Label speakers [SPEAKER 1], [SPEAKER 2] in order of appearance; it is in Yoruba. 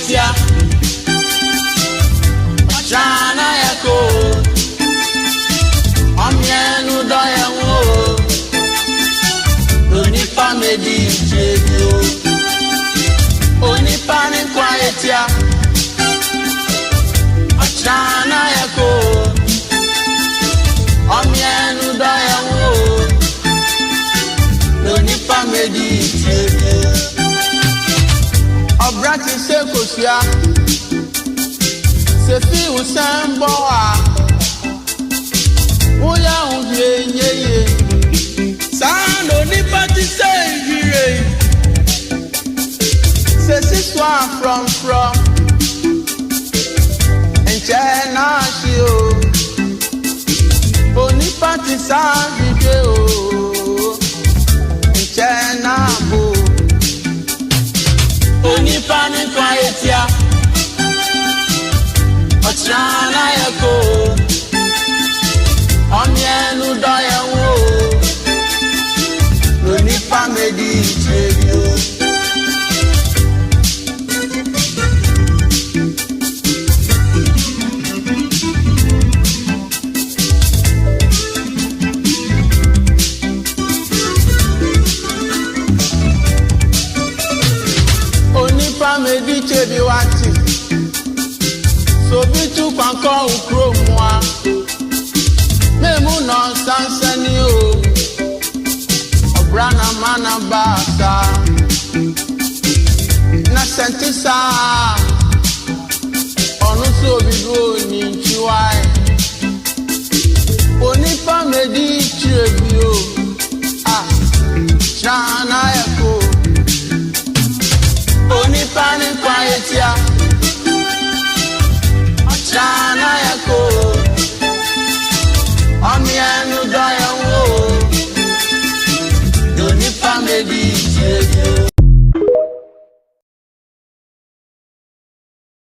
[SPEAKER 1] etia Chana yako Omienu doyenwo Onipa medi chebio Onipa ni kwa etia Chana yako Omienu doyenwo Onipa medi chebio Obrati se kosia Se fi usamboa Uya unye Sando ni pati se jire Se si swa from Enchena shio Oni pati sa jire o Enchena bo Oni pani kwa etia Ochana yako Omienu doyenwo Onipa medi chebio Onipa medi chebio ati So bitu panko ukro mwa Memu no sansani o Obrana mana basa Na sentisa Onu so bidu ni nchiwai Onipa medi chebio Chana yako Onipa ni kwa etia Chana yako Omienu doyenwo Onipa medi chebio